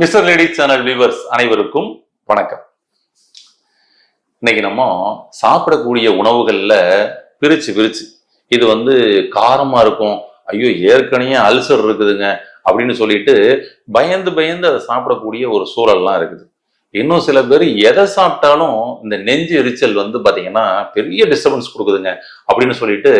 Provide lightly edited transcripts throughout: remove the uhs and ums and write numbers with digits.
Mister lady channel viewers அனைவருக்கும் வணக்கம். இன்னைக்கு நம்ம சாப்பிடக்கூடிய உணவுகள்ல பிரிச்சு இது காரமா இருக்கும், ஐயோ ஏற்கனவே அல்சர் இருக்குதுங்க அப்படின்னு சொல்லிட்டு பயந்து அதை சாப்பிடக்கூடிய ஒரு சூழல்லாம் இருக்குது. இன்னும் சில பேர் எதை சாப்பிட்டாலும் இந்த நெஞ்சு எரிச்சல் பாத்தீங்கன்னா பெரிய டிஸ்டர்பன்ஸ் கொடுக்குதுங்க அப்படின்னு சொல்லிட்டு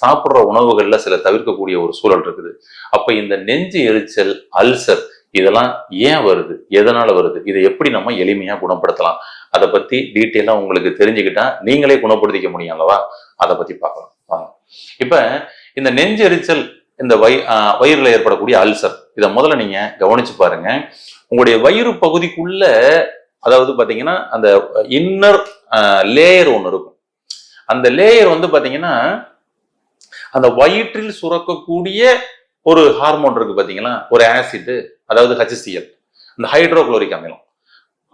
சாப்பிட்ற உணவுகள்ல சில தவிர்க்கக்கூடிய ஒரு சூழல் இருக்குது. அப்ப இந்த நெஞ்சு எரிச்சல், அல்சர் இதெல்லாம் ஏன் வருது, எதனால வருது, இதை எப்படி நம்ம எளிமையா குணப்படுத்தலாம், அதை பத்தி டீட்டெயிலா உங்களுக்கு தெரிஞ்சுக்கிட்டா நீங்களே குணப்படுத்திக்க முடியும் அல்லவா? அதை பத்தி பார்க்கலாம் வாங்க. இப்ப இந்த நெஞ்சு எரிச்சல், இந்த வயிறுல ஏற்படக்கூடிய அல்சர், இதை முதல்ல நீங்க கவனிச்சு பாருங்க. உங்களுடைய வயிறு பகுதிக்குள்ள அதாவது பாத்தீங்கன்னா அந்த இன்னர் லேயர் ஒன்று இருக்கும். அந்த லேயர் பாத்தீங்கன்னா அந்த வயிற்றில் சுரக்கக்கூடிய ஒரு ஹார்மோன் இருக்கு பாத்தீங்களா, ஒரு ஆசிட், அதாவது HCl, இந்த ஹைட்ரோகுளோரிக் அமிலம்.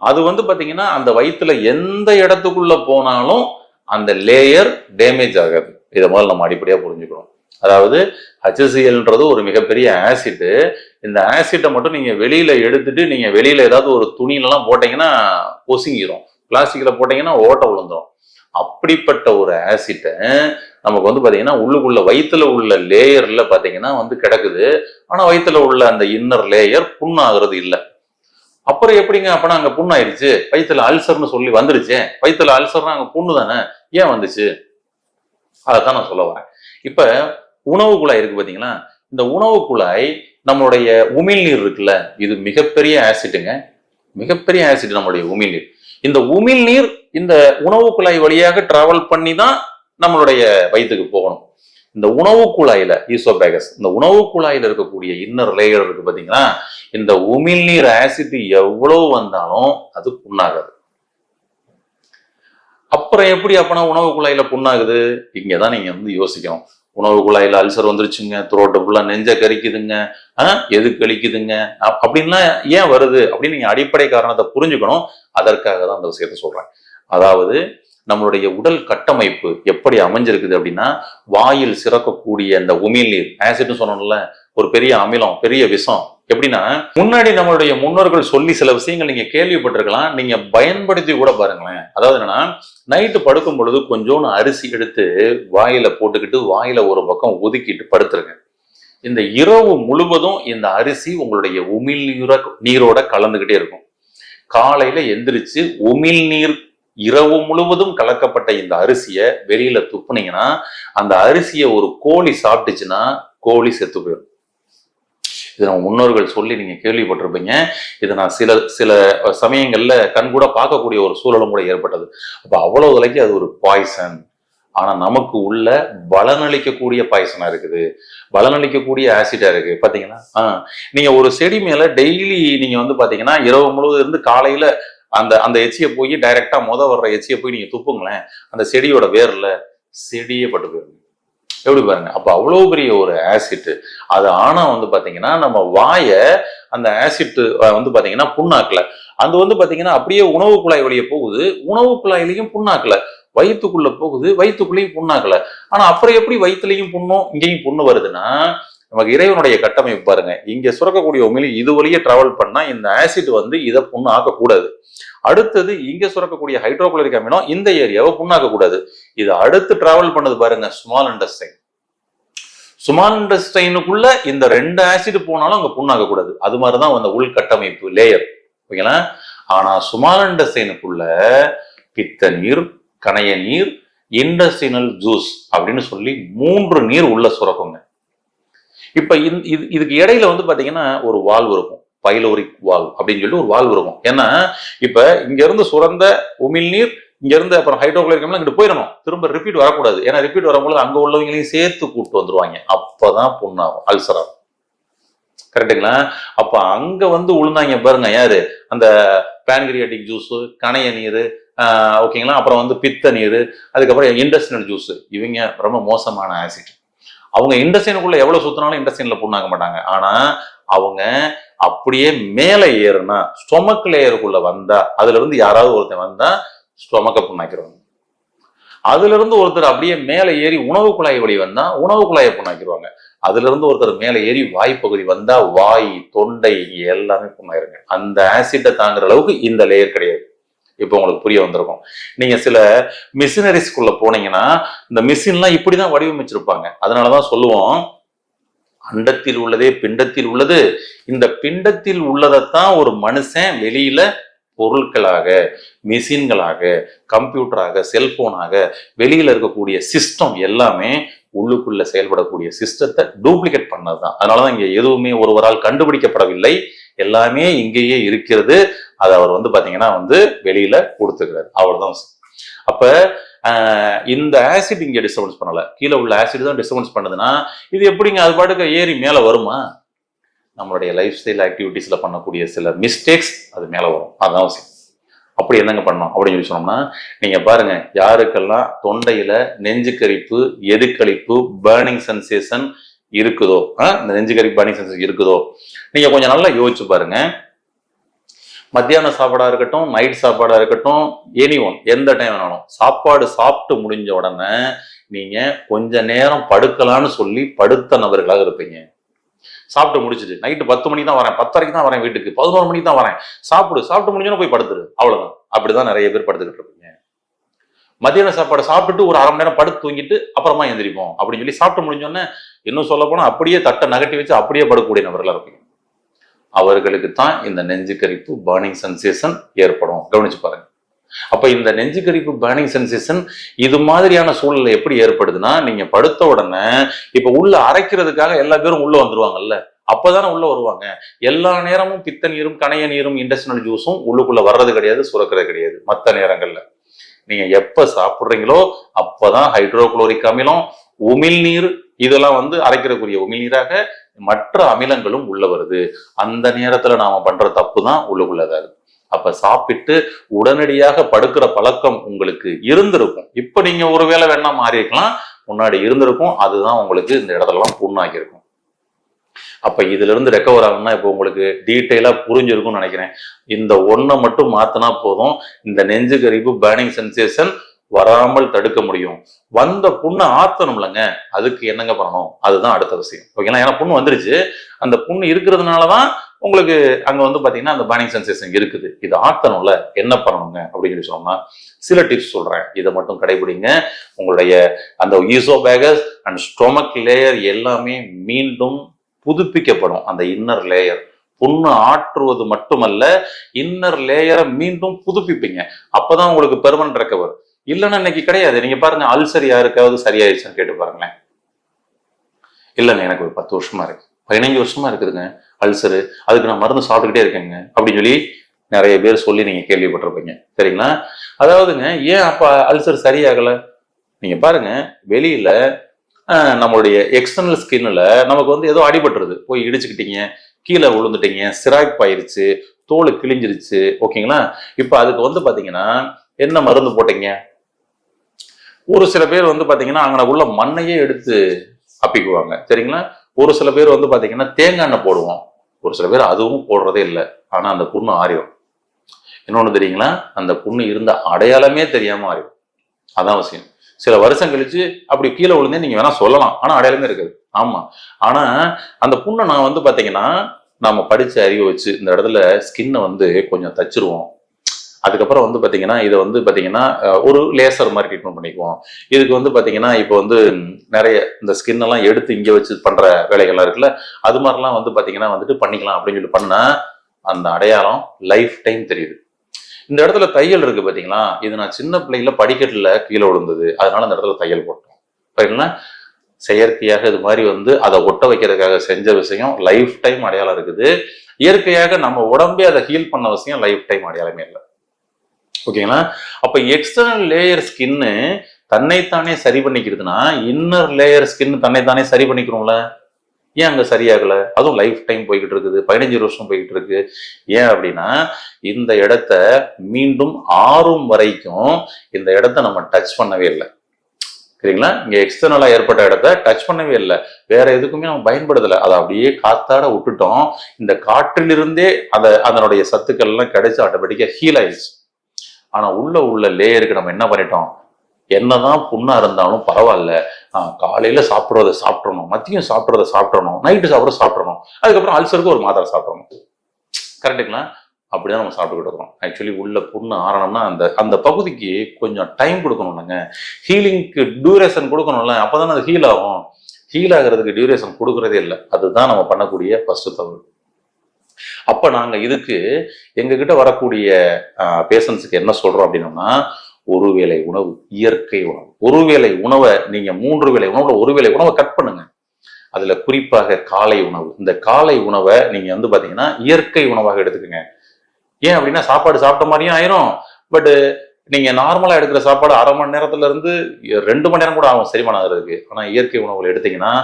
அது பாத்தீங்கன்னா அந்த வயிற்றுல எந்த இடத்துக்குள்ள போனாலும் அந்த லேயர் டேமேஜ் ஆகாது. இதை முதல்ல நம்ம அடிப்படையா புரிஞ்சுக்கணும். அதாவது HClன்றது ஒரு மிகப்பெரிய ஆசிட். இந்த ஆசிட்டை மட்டும் நீங்க வெளியில எடுத்துட்டு நீங்க வெளியில ஏதாவது ஒரு துணியிலலாம் போட்டீங்கன்னா பொசுங்கிரும், பிளாஸ்டிக்ல போட்டீங்கன்னா ஓட்ட விழுந்துரும். அப்படிப்பட்ட ஒரு ஆசிட்டை நமக்கு பாத்தீங்கன்னா உள்ளுக்குள்ள வயிற்றுல உள்ள லேயர்ல பாத்தீங்கன்னா கிடக்குது. ஆனா வயிற்றுல உள்ள அந்த இன்னர் லேயர் புண்ணாகிறது இல்லை. அப்புறம் எப்படிங்க அப்பனா அங்க புண்ணாயிருச்சு, வயிற்றுல அல்சர்னு சொல்லி வந்துருச்சு, வயிற்றுல அல்சர்னா அங்க புண்ணு தானே, ஏன் வந்துச்சு? அதைத்தான் நான் சொல்ல வரேன். இப்ப உணவு குழாய் இருக்கு பாத்தீங்களா, இந்த உணவு குழாய் நம்மளுடைய உமிழ்நீர் இருக்குல்ல, இது மிகப்பெரிய ஆசிட்டுங்க, மிகப்பெரிய ஆசிட் நம்மளுடைய உமிழ்நீர். இந்த உமிழ்நீர் இந்த உணவு குழாய் வழியாக டிராவல் பண்ணி தான் நம்மளுடைய வயிற்றுக்கு போகணும். இந்த உணவு குழாயில ஈசோபேகஸ், இந்த உணவு குழாயில இருக்கக்கூடிய இன்னர் லேயர் இருக்கு பாத்தீங்கன்னா, இந்த உமிழ்நீர் ஆசிட் எவ்வளவு வந்தாலும் அது புண்ணாகாது. அப்புறம் எப்படி அப்பனா உணவு குழாயில புண்ணாகுது? இங்கதான் நீங்க யோசிக்கணும். உணவு குழாயில அல்சர் வந்துருச்சுங்க, த்ரோட்டு ஃபுல்லா நெஞ்ச கரிக்குதுங்க, எது கழிக்குதுங்க அப்படின்லாம் ஏன் வருது அப்படின்னு நீங்க அடிப்படை காரணத்தை புரிஞ்சுக்கணும். அதற்காக தான் அந்த விஷயத்த சொல்றேன். அதாவது நம்மளுடைய உடல் கட்டமைப்பு எப்படி அமைஞ்சிருக்குது அப்படின்னா, வாயில் சிறக்கக்கூடிய அந்த உமிழ்நீர் ஆசிட்னு சொன்னோம்ல, ஒரு பெரிய அமிலம், பெரிய விஷம். எப்படின்னா முன்னாடி நம்மளுடைய முன்னோர்கள் சொல்லி சில விஷயங்கள் நீங்க கேள்விப்பட்டிருக்கலாம், நீங்க பயன்படுத்தி கூட பாருங்களேன். அதாவது என்னன்னா, நைட்டு படுக்கும் பொழுது கொஞ்சோன்னு அரிசி எடுத்து வாயில போட்டுக்கிட்டு வாயில ஒரு பக்கம் ஒதுக்கிட்டு படுத்துருங்க. இந்த இரவு முழுவதும் இந்த அரிசி உங்களுடைய நீரோட கலந்துகிட்டே இருக்கும். காலையில எந்திரிச்சு உமிழ்நீர் இரவு முழுவதும் கலக்கப்பட்ட இந்த அரிசியை வெளியில துப்புனீங்கன்னா, அந்த அரிசியை ஒரு கோழி சாப்பிட்டுச்சுன்னா கோழி செத்து போயிடும். இது நம்ம முன்னோர்கள் சொல்லி நீங்க கேள்விப்பட்டிருப்பீங்க. இதை நான் சில சமயங்கள்ல கண்கூட பார்க்கக்கூடிய ஒரு சூழலும் கூட ஏற்பட்டது. அப்ப அவ்வளவு விலைக்கு அது ஒரு பாய்சன். ஆனா நமக்கு உள்ள பலனளிக்கக்கூடிய பாய்சனா இருக்குது, பலனளிக்கக்கூடிய ஆசிடா இருக்கு. பாத்தீங்கன்னா நீங்க ஒரு செடி மேல டெய்லி நீங்க பாத்தீங்கன்னா இரவு முழுவதும் இருந்து காலையில அந்த எச்சியை போய் டைரக்டா வர்ற எச்சியை போய் நீங்க துப்புங்களேன், அந்த செடியோட வேர்ல செடியே பட்டு போயிருங்க. எப்படி பாருங்க. அப்ப அவ்வளவு பெரிய ஒரு ஆசிட் அது. ஆனா பாத்தீங்கன்னா நம்ம வாய அந்த ஆசிட் பாத்தீங்கன்னா புண்ணாக்கல. அது பாத்தீங்கன்னா அப்படியே உணவு குழாய் வழியே போகுது, உணவு குழாயிலையும் புண்ணாக்கல, வயிற்றுக்குள்ள போகுது, வயிற்றுக்குள்ளேயும் புண்ணாக்கல. ஆனா அப்புறம் எப்படி வயிற்றுலையும் புண்ணும் இங்கேயும் புண்ணு வருதுன்னா, நமக்கு இறைவனுடைய கட்டமைப்பு பாருங்க. இங்க சுரக்கக்கூடிய உமிழ் இது வழியே டிராவல் பண்ணா இந்த ஆசிட் இதை புண்ணு ஆக்கக்கூடாது. அடுத்தது இங்க சுரக்கக்கூடிய ஹைட்ரோகுளோரிக் அமிலம் இந்த ஏரியாவை புண்ணாக்க கூடாது. இது அடுத்து டிராவல் பண்ணது பாருங்க ஸ்மால் இன்டெஸ்டைன். ஸ்மால் இன்டெஸ்டைனுக்குள்ள இந்த 2 ஆசிட் போனாலும் அங்க புண்ணாக்க கூடாது. அது மாதிரிதான் அந்த உள்கட்டமைப்பு லேயர். ஓகேங்களா? ஆனா ஸ்மால் இன்டெஸ்டைனுக்குள்ள பித்த நீர், கணைய நீர், இன்டெஸ்டினல் ஜூஸ் அப்படின்னு சொல்லி 3 நீர் உள்ள சுரக்குங்க. இப்ப இதுக்கு இடையில பாத்தீங்கன்னா ஒரு வால்வு இருக்கும், பைலோரிக் வால்வ் அப்படின்னு சொல்லி ஒரு வால்வு இருக்கும். ஏன்னா இப்ப இங்க இருந்து சுரந்த உமிழ்நீர் இங்க இருந்து அப்புறம் ஹைட்ரோகுளோரிக் அமிலம் இங்கிட்டு போயிடணும், திரும்ப ரிப்பீட் வரக்கூடாது. ஏன்னா ரிப்பீட் வரும்போது அங்க உள்ளவங்களையும் சேர்த்து கூப்பிட்டு வந்துருவாங்க, அப்பதான் புண்ணாகும், அல்சர் ஆகும். கரெக்டுங்களா? அப்ப அங்க உளுந்தாங்க பாருங்க யாரு, அந்த பேன்கிரியாட்டிக் ஜூஸ், கணைய நீர், ஓகேங்களா, அப்புறம் பித்த நீர், அதுக்கப்புறம் இன்டெஸ்டினல் ஜூஸ். இவங்க ரொம்ப மோசமான ஆசிட். அவங்க இன்டெஸ்டைனுக்குள்ள எவ்வளவு சுத்தினாலும் இன்டெஸ்டைன்ல புண்ணாக்க மாட்டாங்க. ஆனா அவங்க அப்படியே மேல ஏறுனா, ஸ்டொமக் லேயருக்குள்ள வந்தா, அதுல இருந்து யாராவது ஒருத்தன் வந்தா ஸ்டொமக்க புண்ணாக்கிடுவாங்க. அதுல இருந்து ஒருத்தர் அப்படியே மேல ஏறி உணவு குழாய் வழி வந்தா உணவு குழாயை புண்ணாக்கிடுவாங்க. அதுல இருந்து ஒருத்தர் மேல ஏறி வாய் பகுதி வந்தா வாய், தொண்டை எல்லாமே புண்ணாயிருங்க. அந்த ஆசிட்டை தாங்குற அளவுக்கு இந்த லேயர் கிடையாது. இப்போ உங்களுக்கு புரிய வந்திருக்கும். நீங்க சில மிஷினரிஸ்குள்ள போனீங்கன்னா இந்த மிஷின்லாம் இப்படிதான் வடிவமைச்சிருப்பாங்க. அதனாலதான் சொல்லுவோம், அண்டத்தில் உள்ளதே பிண்டத்தில் உள்ளது. இந்த பிண்டத்தில் உள்ளதைத்தான் ஒரு மனுஷன் வெளியில பொருட்களாக, மிஷின்களாக, கம்ப்யூட்டராக, செல்போனாக, வெளியில இருக்கக்கூடிய சிஸ்டம் எல்லாமே உள்ளுக்குள்ள செயல்படக்கூடிய சிஸ்டத்தை டூப்ளிகேட் பண்ணதுதான். அதனாலதான் இங்க எதுவுமே ஒருவரால் கண்டுபிடிக்கப்படவில்லை, எல்லாமே இங்கேயே இருக்கிறது. அதை அவர் பாத்தீங்கன்னா வெளியில கொடுத்துக்கிறார், அவ்வளவுதான். அப்ப இந்த ஆசிட் இங்க டிஸ்டர்பன்ஸ் பண்ணல, கீழே உள்ள ஆசிட் தான் டிஸ்டர்பன்ஸ் பண்ணுதுன்னா இது எப்படிங்க அது பாட்டுக்கு ஏறி மேல வருமா? நம்மளுடைய லைஃப் ஸ்டைல் ஆக்டிவிட்டிஸ்ல பண்ணக்கூடிய சில மிஸ்டேக்ஸ் அது மேல வரும், அதுதான் அவசியம். அப்படி என்னங்க பண்ணோம் அப்படின்னு சொல்லி சொன்னோம்னா, நீங்க பாருங்க, யாருக்கெல்லாம் தொண்டையில நெஞ்சுக்கரிப்பு, எதுக்களிப்பு, பர்னிங் சென்சேஷன் இருக்குதோ, இந்த நெஞ்சுக்கரிப்பு பர்னிங் சென்சேஷன் இருக்குதோ, நீங்க கொஞ்சம் நல்லா யோசிச்சு பாருங்க. மத்தியான சாப்பாடா இருக்கட்டும், நைட் சாப்பாடா இருக்கட்டும், எனி ஒன், எந்த டைம் வேணாலும் சாப்பாடு சாப்பிட்டு முடிஞ்ச உடனே நீங்க கொஞ்ச நேரம் படுக்கலான்னு சொல்லி படுத்த நபர்களாக இருப்பீங்க. சாப்பிட்டு முடிச்சுட்டு நைட்டு 10 மணிக்கு தான் வரேன், 10:30 தான் வரேன் வீட்டுக்கு, 11 மணிக்கு தான் வரேன், சாப்பிட்டு முடிஞ்சோன்னு போய் படுத்துரு, அவ்வளவுதான். அப்படிதான் நிறைய பேர் படுத்துக்கிட்டு இருப்பீங்க. மத்தியான சாப்பாடு சாப்பிட்டுட்டு ஒரு 1/2 மணி நேரம் படுத்து தூங்கிட்டு அப்புறமா எந்திரிப்போம் அப்படின்னு சொல்லி சாப்பிட்டு முடிஞ்சோன்னே, இன்னும் சொல்ல போனா அப்படியே தட்டை நகட்டி வச்சு அப்படியே படுக்கக்கூடிய நபர்களா இருப்பீங்க. அவர்களுக்கு தான் இந்த நெஞ்சுக்கரிப்பு, பர்னிங் சென்சேஷன் ஏற்படும். கவனிச்சு பாருங்க. அப்ப இந்த நெஞ்சுக்கரிப்பு, பர்னிங் சென்சேஷன் இது மாதிரியான சூழ்நிலை எப்படி ஏற்படுதுன்னா, நீங்க படுத்த உடனே இப்ப உள்ள அரைக்கிறதுக்காக எல்லா பேரும் உள்ள வந்துருவாங்கல்ல, அப்பதானே உள்ள வருவாங்க. எல்லா நேரமும் பித்த நீரும், கணைய நீரும், இன்டெஸ்டினல் ஜூஸும் உள்ளுக்குள்ள வர்றது கிடையாது, சுரக்கிறது கிடையாது. மற்ற நேரங்கள்ல நீங்க எப்ப சாப்பிடுறீங்களோ அப்பதான் ஹைட்ரோகுளோரிக் அமிலம், உமிழ்நீர், இதெல்லாம் அரைக்கிறக்கூடிய உமிழ்நீராக மற்ற அமிலங்களும் உள்ள வருது. அந்த நேரத்துல நாம பண்ற தப்பு தான் உள்ளுக்குள்ளதாது. அப்ப சாப்பிட்டு உடனடியாக படுக்கிற பழக்கம் உங்களுக்கு இருந்திருக்கும். இப்ப நீங்க ஒருவேளை வேணா மாறி இருக்கலாம், முன்னாடி இருந்திருக்கும். அதுதான் உங்களுக்கு இந்த இடத்துல எல்லாம் புண்ணாக்கி இருக்கும். அப்ப இதுல இருந்து ரெக்கவர் ஆகணும்னா இப்ப உங்களுக்கு டீட்டெயிலா புரிஞ்சிருக்கும்னு நினைக்கிறேன். இந்த ஒன்றை மட்டும் மாத்தினா போதும், இந்த நெஞ்சுக்கரிப்பு, பர்னிங் சென்சேஷன் வராமல் தடுக்க முடியும். வந்த புண்ணை ஆத்தணும்லங்க, அதுக்கு என்னங்க பண்ணணும், அதுதான் அடுத்த விஷயம். ஓகேங்களா? ஏன்னா புண்ணு வந்துருச்சு, அந்த புண்ணு இருக்கிறதுனாலதான் உங்களுக்கு அங்க பாத்தீங்கன்னா அந்த பர்னிங் சென்சேஷன் இருக்குது. இது ஆத்தணும்ல, என்ன பண்ணணுங்க அப்படின்னு சொன்னோம்னா சில டிப்ஸ் சொல்றேன், இதை மட்டும் கடைபிடிங்க. உங்களுடைய அந்த ஈசோபேகஸ் அண்ட் ஸ்டொமக் லேயர் எல்லாமே மீண்டும் புதுப்பிக்கப்படும். அந்த இன்னர் லேயர் புண்ணு ஆற்றுவது மட்டுமல்ல, இன்னர் லேயரை மீண்டும் புதுப்பிப்பீங்க. அப்பதான் உங்களுக்கு பெர்மனன்ட் ரெக்கவர். இல்லைன்னா இன்னைக்கு கிடையாது. நீங்க பாருங்க, அல்சர் யாருக்காவது சரியாயிடுச்சுன்னு கேட்டு பாருங்களேன். இல்லைங்க எனக்கு ஒரு 10 வருஷமா இருக்கு, 15 வருஷமா இருக்குதுங்க அல்சரு, அதுக்கு நான் மருந்து சாப்பிட்டுக்கிட்டே இருக்கேங்க அப்படின்னு சொல்லி நிறைய பேர் சொல்லி நீங்க கேள்விப்பட்டிருப்பீங்க. சரிங்களா? அதாவதுங்க, ஏன் அப்ப அல்சர் சரியாகல? நீங்க பாருங்க, வெளியில நம்மளுடைய எக்ஸ்டர்னல் ஸ்கின்ல நமக்கு ஏதோ அடிபட்டுருது, போய் இடிச்சுக்கிட்டீங்க, கீழே விழுந்துட்டீங்க, சிராய்ப்பாயிருச்சு, தோல் கிழிஞ்சிருச்சு. ஓகேங்களா? இப்ப அதுக்கு பாத்தீங்கன்னா என்ன மருந்து போட்டீங்க? ஒரு சில பேர் பாத்தீங்கன்னா அங்கே உள்ள மண்ணையே எடுத்து அப்பிக்குவாங்க. சரிங்களா? ஒரு சில பேர் பாத்தீங்கன்னா தேங்காய் எண்ணெய் போடுவோம். ஒரு சில பேர் அதுவும் போடுறதே இல்லை, ஆனா அந்த புண்ணு ஆறிடும். இன்னொன்னு தெரியுங்களா? அந்த புண்ணு இருந்த அடையாளமே தெரியாம ஆறிடும். அதான் விஷயம். சில வருஷம் கழிச்சு அப்படி கீழே விழுந்தே நீங்க வேணா சொல்லலாம், ஆனா அடையாளமே இருக்காது. ஆமா, ஆனா அந்த புண்ணை நான் பாத்தீங்கன்னா நாம படிச்ச அறிவை வச்சு இந்த இடத்துல ஸ்கின்னை கொஞ்சம் தச்சிருவோம். அதுக்கப்புறம் பாத்தீங்கன்னா இதை பாத்தீங்கன்னா ஒரு லேசர் மாதிரி ட்ரீட்மெண்ட் பண்ணிக்குவோம். இதுக்கு பாத்தீங்கன்னா இப்போ நிறைய இந்த ஸ்கின் எல்லாம் எடுத்து இங்க வச்சு பண்ற வேலைகள்லாம் இருக்குல்ல, அது மாதிரிலாம் பாத்தீங்கன்னா பண்ணிக்கலாம் அப்படின்னு சொல்லி பண்ணா அந்த அடையாளம் லைஃப் டைம் தெரியுது. இந்த இடத்துல தையல் இருக்கு பாத்தீங்களா, இது நான் சின்ன பிள்ளைகள படிக்கட்டுல கீழே விழுந்தது, அதனால இந்த இடத்துல தையல் போட்டோம். பாத்தீங்கன்னா செயற்கையாக இது மாதிரி அதை ஒட்ட வைக்கிறதுக்காக செஞ்ச விஷயம் லைஃப் டைம் அடையாளம் இருக்குது. இயற்கையாக நம்ம உடம்பே அதை ஹீல் பண்ண விஷயம் லைஃப் டைம் அடையாளமே இல்லை. ஓகேங்களா? அப்ப எக்ஸ்டர்னல் லேயர் ஸ்கின்னு தன்னைத்தானே சரி பண்ணிக்கிறதுனா இன்னர் லேயர் ஸ்கின் தன்னைத்தானே சரி பண்ணிக்கிறோம்ல, ஏன் அங்க சரியாகல? அதுவும் லைஃப் டைம் போய்கிட்டு இருக்குது, 15 வருஷம் போய்கிட்டு இருக்கு. ஏன் அப்படின்னா இந்த இடத்த மீண்டும் ஆறும் வரைக்கும் இந்த இடத்த நம்ம டச் பண்ணவே இல்லை. சரிங்களா? இங்க எக்ஸ்டர்னலா ஏற்பட்ட இடத்த டச் பண்ணவே இல்லை, வேற எதுக்குமே நம்ம பயன்படுத்தலை, அதை அப்படியே காத்தாட விட்டுட்டோம். இந்த காற்றிலிருந்தே அதனுடைய சத்துக்கள் எல்லாம் கிடைச்சு ஆட்டோமேட்டிக்கா ஹீல் ஆயிடுச்சு. ஆனா உள்ள லேயருக்கு நம்ம என்ன பண்ணிட்டோம், என்னதான் புண்ணா இருந்தாலும் பரவாயில்ல, காலையில சாப்பிட்றத சாப்பிட்றணும், மதியம் சாப்பிட்றத சாப்பிட்றணும், நைட்டு சாப்பிட்றத சாப்பிட்றணும், அதுக்கப்புறம் அல்சருக்கு ஒரு மாத்திரை சாப்பிட்றணும். கரெக்டுங்களா? அப்படிதான் நம்ம சாப்பிட்டுக்கிட்டு இருக்கோம். ஆக்சுவலி உள்ள புண்ணு ஆறணும்னா அந்த அந்த பகுதிக்கு கொஞ்சம் டைம் கொடுக்கணும்லங்க. ஹீலிங்க்கு டியூரேஷன் கொடுக்கணும்ல, அப்பதானே அது ஹீல் ஆகும். ஹீல் ஆகிறதுக்கு டியூரேஷன் கொடுக்கறதே இல்லை. அதுதான் நம்ம பண்ணக்கூடிய ஃபர்ஸ்ட் தவறு. அப்ப நாங்க இதுக்கு எங்ககிட்ட வரக்கூடிய பேஷண்ட்ஸுக்கு என்ன சொல்றோம் அப்படின்னா, ஒருவேளை உணவு, இயற்கை உணவு. ஒருவேளை உணவை நீங்க 3 வேளை உணவுல ஒருவேளை உணவை கட் பண்ணுங்க. அதுல குறிப்பாக காலை உணவு. இந்த காலை உணவை நீங்க வந்து பாத்தீங்கன்னா இயற்கை உணவாக எடுத்துக்கங்க. ஏன் அப்படின்னா சாப்பாடு சாப்பிட்ட மாதிரியும் ஆயிரும். பட் நீங்க நார்மலா எடுக்கிற சாப்பாடு 1/2 மணி நேரத்துல இருந்து 2 மணி நேரம் கூட ஆகும் செரிமானம் ஆகிறதுக்கு. ஆனா இயற்கை உணவுகள் எடுத்தீங்கன்னா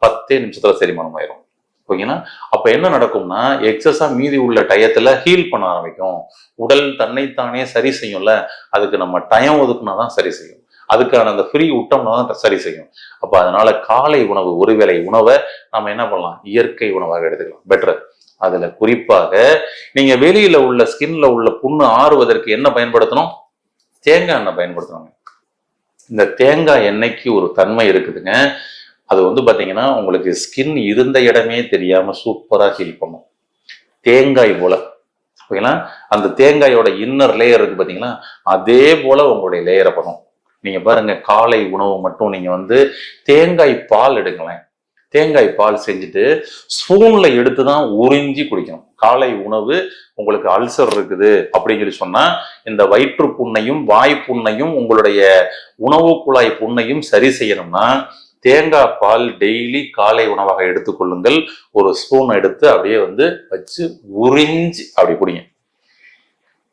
10 நிமிஷத்துல செரிமானம் ஆயிரும். ஓகேங்களா? அப்ப என்ன நடக்கும்னா, எக்ஸஸா மீதி உள்ள டயத்துல ஹீல் பண்ண ஆரம்பிக்கும். உடல் தன்னைத்தானே சரி செய்யும்ல, அதுக்கு நம்ம டைம் ஒதுக்குனாதான் சரி செய்யும். அதுக்கான அந்த ஃப்ரீ விட்டோம்னா தான் சரி செய்யும். அப்ப அதனால காலை உணவு, ஒருவேளை உணவை நம்ம என்ன பண்ணலாம், இயற்கை உணவாக எடுத்துக்கலாம். பெட்டர். அதுல குறிப்பாக நீங்க வெளியில உள்ள ஸ்கின்ல உள்ள புண்ணு ஆறுவதற்கு என்ன பயன்படுத்தணும்? தேங்காய் எண்ணெய் பயன்படுத்தணும். இந்த தேங்காய் எண்ணெய்க்கு ஒரு தன்மை இருக்குதுங்க. அது வந்து பாத்தீங்கன்னா உங்களுக்கு ஸ்கின் இருந்த இடமே தெரியாம சூப்பரா ஹீல் பண்ணும். தேங்காய் போல. ஓகேங்களா? அந்த தேங்காயோட இன்னர் லேயர் இருக்கு பாத்தீங்களா, அதே போல உங்களுடைய லேயரை பண்ணும். நீங்க பாருங்க, காலை உணவு மட்டும் நீங்க வந்து தேங்காய் பால் எடுங்களேன். தேங்காய் பால் செஞ்சுட்டு ஸ்பூன்ல எடுத்துதான் உறிஞ்சி குடிக்கணும். காலை உணவு உங்களுக்கு அல்சர் இருக்குது அப்படின்னு சொல்லி சொன்னா, இந்த வயிற்று புண்ணையும் வாய் புண்ணையும் உங்களுடைய உணவு குழாய் புண்ணையும் சரி செய்யணும்னா தேங்காய் பால் டெய்லி காலை உணவாக எடுத்துக்கொள்ளுங்கள். ஒரு ஸ்பூன் எடுத்து அப்படியே வந்து வச்சு உறிஞ்சி அப்படி குடிங்க.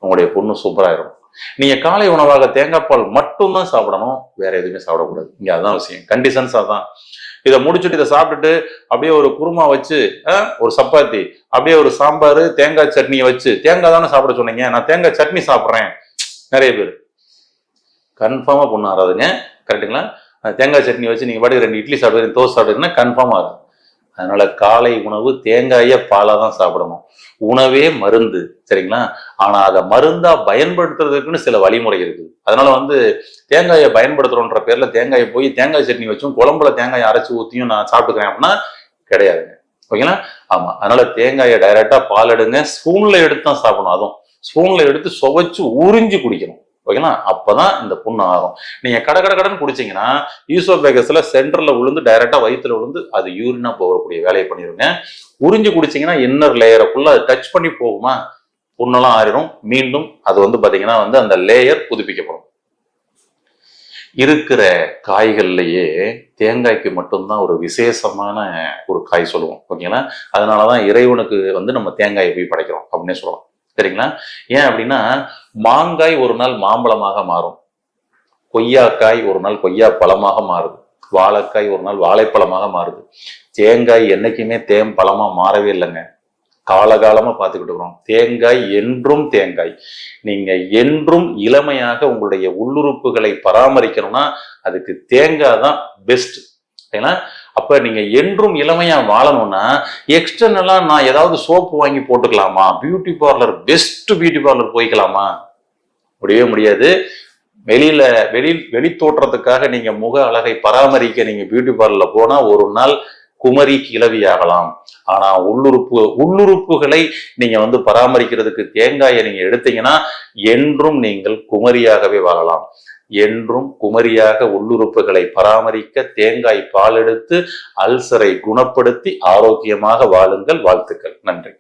உங்களுடைய புண்ணு சூப்பராயிரும். நீங்க காலை உணவாக தேங்காய் பால் மட்டும்தான் சாப்பிடணும், வேற எதுவுமே சாப்பிடக்கூடாது. இங்க அதுதான் விஷயம். கண்டிஷன்ஸ் அதான். இதை முடிச்சுட்டு இதை சாப்பிட்டுட்டு அப்படியே ஒரு குருமா வச்சு, ஒரு சப்பாத்தி, அப்படியே ஒரு சாம்பார், தேங்காய் சட்னியை வச்சு, தேங்காய் தானே சாப்பிட சொன்னீங்க, நான் தேங்காய் சட்னி சாப்பிட்றேன், நிறைய பேர் கன்ஃபார்மா பொண்ணு ஆறாதுங்க. கரெக்டுங்களா? தேங்காய் சட்னி வச்சு நீங்க பாட்டுக்கு 2 இட்லி சாப்பிடுறீங்க, தோசை சாப்பிடுறீங்கன்னா கன்ஃபார்மா ஆகும். அதனால காலை உணவு தேங்காய பாலா தான் சாப்பிடணும். உணவே மருந்து, சரிங்களா? ஆனா அதை மருந்தா பயன்படுத்துறதுக்குன்னு சில வழிமுறை இருக்குது. அதனால வந்து தேங்காயை பயன்படுத்துறோன்ற பேர்ல தேங்காயை போய் தேங்காய் சட்னி வச்சும் குழம்புல தேங்காயை அரைச்சு ஊத்தியும் நான் சாப்பிட்டுக்கிறேன் அப்படின்னா கிடையாதுங்க. ஓகேங்களா? ஆமா. அதனால தேங்காயை டைரக்டா பால் எடுங்க, ஸ்பூன்ல எடுத்து தான் சாப்பிடணும். அதுவும் ஸ்பூன்ல எடுத்து சுவைச்சு உறிஞ்சு குடிக்கணும். ஓகேங்களா? அப்பதான் இந்த புண்ணு ஆறும். நீங்க கடன் குடிச்சீங்கன்னா ஈசோபேகஸ்ல சென்டர்ல விழுந்து டைரக்டா வயிற்றுல விழுந்து அது யூரினா போகக்கூடிய வேலையை பண்ணிடுங்க. உறிஞ்சு குடிச்சீங்கன்னா இன்னர் லேயரை ஃபுல்லா அது டச் பண்ணி போகுமா, புண்ணெல்லாம் ஆறிடும். மீண்டும் அது வந்து பாத்தீங்கன்னா வந்து அந்த லேயர் புதுப்பிக்கப்படும். இருக்கிற காய்கள்லயே தேங்காய்க்கு மட்டும்தான் ஒரு விசேஷமான ஒரு காய் சொல்லுவோம். ஓகேங்களா? அதனாலதான் இறைவனுக்கு வந்து நம்ம தேங்காயை போய் படைக்கிறோம் அப்படின்னே சொல்லலாம். சரிங்களா? ஏன் அப்படின்னா, மாங்காய் ஒரு நாள் மாம்பழமாக மாறும், கொய்யாக்காய் ஒரு நாள் கொய்யா பழமாக மாறுது, வாழைக்காய் ஒரு நாள் வாழைப்பழமாக மாறுது. தேங்காய் என்னைக்குமே தேம்பழமா மாறவே இல்லைங்க. காலகாலமா பார்த்துக்கிட்டு இருக்கிறோம். தேங்காய் என்றும் தேங்காய். நீங்க என்றும் இளமையாக உங்களுடைய உள்ளுறுப்புகளை பராமரிக்கணும்னா அதுக்கு தேங்காய் தான் பெஸ்ட். ஏன்னா அப்ப நீங்க என்றும் இளமையா வாழணும்னா எக்ஸ்டர்னலா நான் ஏதாவது சோப்பு வாங்கி போட்டுக்கலாமா, beauty parlour best beauty parlour போய்க்கலாமா? முடியவே முடியாது. வெளி தோற்றத்துக்காக நீங்க முக அழகை பராமரிக்க நீங்க பியூட்டி பார்லர்ல போனா ஒரு நாள் குமரி கிளவி ஆகலாம். ஆனா உள்ளுறுப்புகளை நீங்க வந்து பராமரிக்கிறதுக்கு தேங்காயை நீங்க எடுத்தீங்கன்னா என்றும் நீங்கள் குமரியாகவே வாழலாம். என்றும் குமரியாக உள்ளுறுப்புகளை பராமரிக்க தேங்காய் பால் எடுத்து அல்சரை குணப்படுத்தி ஆரோக்கியமாக வாழுங்கள். வாழ்த்துக்கள். நன்றி.